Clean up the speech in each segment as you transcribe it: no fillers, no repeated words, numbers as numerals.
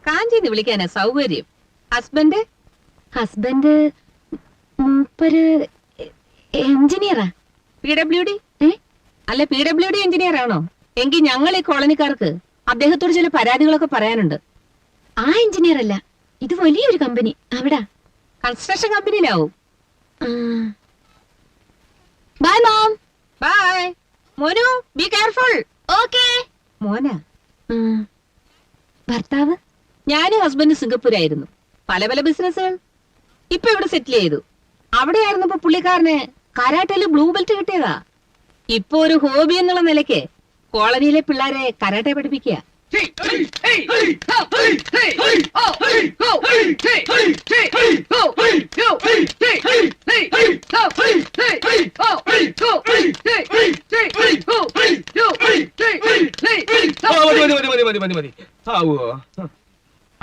കാഞ്ചിന്ന് വിളിക്കാനാ സൗകര്യം. Husband husband മൂപ്പര് എഞ്ചിനീയറാ. PWD? അല്ല, PWD എഞ്ചിനീയർ ആണോ? എങ്കിൽ ഞങ്ങൾ ഈ കോളനിക്കാർക്ക് അദ്ദേഹത്തോട് ചില പരാതികളൊക്കെ പറയാനുണ്ട്. ആ എഞ്ചിനീയർ അല്ല, ഇത് വലിയൊരു കമ്പനി. അവിടാ കൺസ്ട്രക്ഷൻ കമ്പനിയിലാവും. Bye mom. ബൈ മോനു, ബി കെയർഫുൾ. ഓക്കേ മോനാ. ഭർത്താവ്? ഞാനും ഹസ്ബൻഡ് സിംഗപ്പൂരായിരുന്നു. പല പല ബിസിനസ്സുകൾ. ഇപ്പൊ ഇവിടെ സെറ്റിൽ ചെയ്തു. അവിടെയായിരുന്നപ്പോ പുള്ളിക്കാരന് കരാട്ടയില് ബ്ലൂ ബെൽറ്റ് കിട്ടിയതാ. ഇപ്പൊ ഒരു ഹോബി എന്നുള്ള നിലയ്ക്ക് കോളനിയിലെ പിള്ളേരെ കരാട്ടെ പഠിപ്പിക്കുക.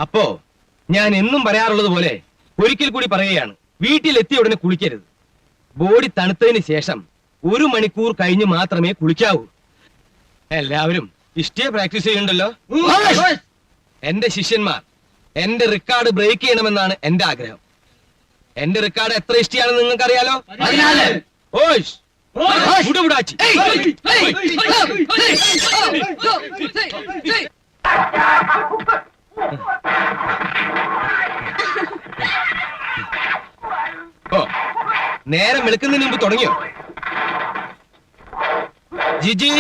അപ്പോ ഞാൻ എന്നും പറയാറുള്ളത് പോലെ ഒരിക്കൽ കൂടി പറയുകയാണ്, വീട്ടിലെത്തിയ ഉടനെ കുളിക്കരുത്. ബോഡി തണുത്തതിന് ശേഷം 1 മണിക്കൂർ കഴിഞ്ഞ് മാത്രമേ കുളിക്കാവൂ. എല്ലാവരും ഇഷ്ടേ പ്രാക്ടീസ് ചെയ്യുന്നുണ്ടല്ലോ. എന്റെ ശിഷ്യന്മാർ എന്റെ റെക്കോർഡ് ബ്രേക്ക് ചെയ്യണമെന്നാണ് എന്റെ ആഗ്രഹം. എന്റെ റെക്കോർഡ് എത്ര ഇഷ്ടിയാണെന്ന് നിങ്ങൾക്ക് അറിയാലോ? ഓ, നേരം വെളുക്കുന്നതിന് മുമ്പ് തുടങ്ങിയോ? ജിജി,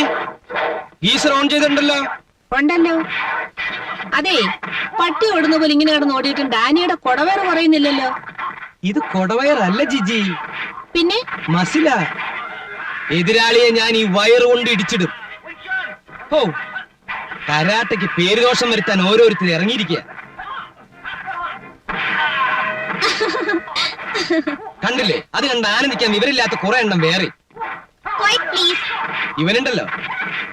ഗീസർ ഓൺ ചെയ്തിട്ടുണ്ടല്ലോ. ഉണ്ടല്ലോ. അതെ, പട്ടി ഓടുന്ന പോലെ ഇങ്ങനെ കിടന്ന് ഓടിയിട്ടും ഡാനിയുടെ കൊടവേറ് പറയുന്നില്ലല്ലോ. ഇത് കൊടവയറല്ല ജിജി, പിന്നെ മസില. എതിരാളിയെ ഞാൻ ഈ വയറ് കൊണ്ട് ഇടിച്ചിടും. ഓ, കരാട്ടയ്ക്ക് പേരുദോഷം വരുത്താൻ ഓരോരുത്തർ ഇറങ്ങിയിരിക്കുക. കണ്ടില്ലേ? അത് കണ്ട് ആനന്ദിക്കാൻ ഇവരില്ലാത്ത കുറെ എണ്ണം വേറെ. ഇവനുണ്ടല്ലോ,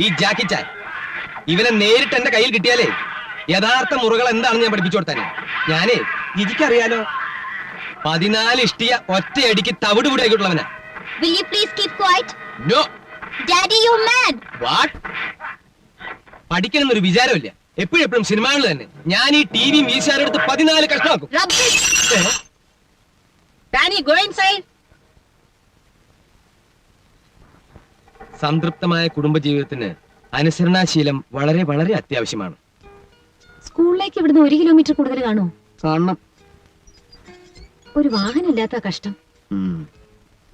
ഈ ജാക്കി ചാൻ, ഇവനെ നേരിട്ട് എന്റെ കയ്യിൽ കിട്ടിയാലേ യഥാർത്ഥ മുറകൾ എന്താണെന്ന് ഞാൻ പഠിപ്പിച്ചു കൊടുത്താനെ. ഞാനേ ജിജിക്കറിയാലോ, 14 ഇഷ്ടിയ ഒറ്റയടിക്ക് തവിട് പിടിയാക്കിയിട്ടുള്ളവനാ. പഠിക്കണമെന്നൊരു വിചാരമില്ല. എപ്പോഴും സിനിമകൾ തന്നെ. ഞാൻ ഈ ടിവിയും വീശാനും എടുത്ത് 14 കഷ്ണമാക്കും. സംതൃപ്തമായ കുടുംബജീവിതത്തിന് അനുസരണാശീലം വളരെ വളരെ അത്യാവശ്യമാണ്. സ്കൂളിലേക്ക് ഇവിടുന്ന് 1 കിലോമീറ്റർ കൂടുതൽ കാണോ? കാണണം. ഒരു വാഹനം ഇല്ലാത്ത കഷ്ടം.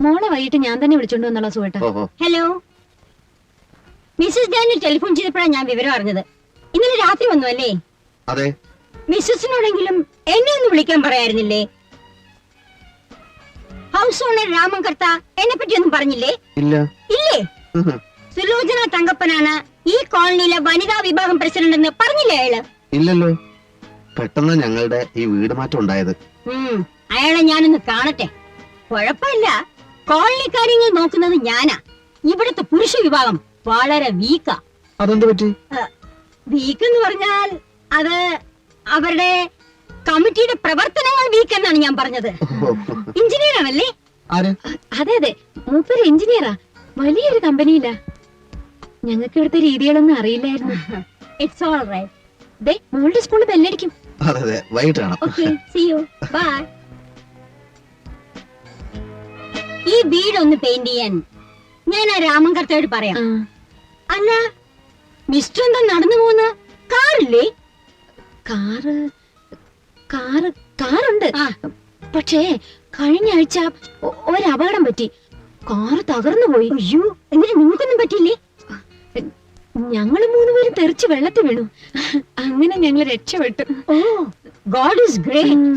മോളെ വൈകിട്ട് ഞാൻ തന്നെ വിളിച്ചോണ്ട് വന്നുള്ള സുഖേട്ട. ഹലോ മിസ്സസ് ഡാനിയൽ ടെലിഫോൺ ചെയ്തപ്പോഴാണ് ഞാൻ വിവരം അറിഞ്ഞത്. ഇന്നലെ രാത്രി വന്നു അല്ലേ? അതെ. മിസ്സസിനോടെങ്കിലും എന്നെ ഒന്ന് വിളിക്കാൻ പറയായിരുന്നില്ലേ? ഹൗസ് ഓണർ രാമൻ കർത്ത എന്നെ പറ്റി ഒന്നും പറഞ്ഞില്ലേ? ഇല്ല. ഇല്ലേ? സുലോചന തങ്കപ്പനാണ് ഈ കോളനിയിലെ വനിതാ വിഭാഗം പ്രസിഡന്റ് എന്ന് പറഞ്ഞില്ലേ അയാള്? ഇല്ലല്ലോ. പെട്ടെന്ന് ഞങ്ങളുടെ ഈ വീട് മാറ്റം ഉണ്ടായത്. അയാളെ ഞാനൊന്ന് കാണട്ടെ. കുഴപ്പമില്ല, കോളനി കാര്യങ്ങൾ നോക്കുന്നത് ഞാനാ. ഇവിടുത്തെ പുരുഷ വിഭാഗം വളരെ വീക്കാ. അതെന്ത് പറ്റി? വീക്ക് എന്ന് പറഞ്ഞാൽ അത് അവരുടെ കമ്മിറ്റിയുടെ പ്രവർത്തനങ്ങൾ വീക്ക് എന്നാണ് ഞാൻ പറഞ്ഞത്. എഞ്ചിനീയർ ആണല്ലേ? അതെ അതെ, മൂപ്പര് എഞ്ചിനീയറാ. വലിയൊരു കമ്പനിയില്ല. ഞങ്ങൾക്ക് ഇവിടുത്തെ രീതികളൊന്നും അറിയില്ലായിരുന്നു. It's all right. ദേ, മോളുടെ സ്കൂളിൽ ബെല്ലടിക്കും. അതെ അതെ, വൈകിട്ട് കാണാം. Okay, see you. ബൈ. ഈ വീടൊന്ന് പെയിന്റ് ചെയ്യാൻ ഞാൻ ആ രാമൻ കർത്തയോട് പറയാം. അല്ല, മിസ്റ്റർ എന്താ നടന്നു പോകുന്ന? കാറില്ലേ? കാറുണ്ട്. പക്ഷേ കഴിഞ്ഞ ആഴ്ച ഒരു അപകടം പറ്റി. കാറ് തകർന്നു പോയി. അയ്യോ, എന്നിട്ട് നിങ്ങൾക്കൊന്നും പറ്റില്ലേ? ഞങ്ങള് 3 പേരും തെറിച്ച് വെള്ളത്തിൽ വീണു. അങ്ങനെ ഞങ്ങൾ രക്ഷപ്പെട്ടു. ഓ, ഗോഡ് ഈസ് ഗ്രേറ്റ്.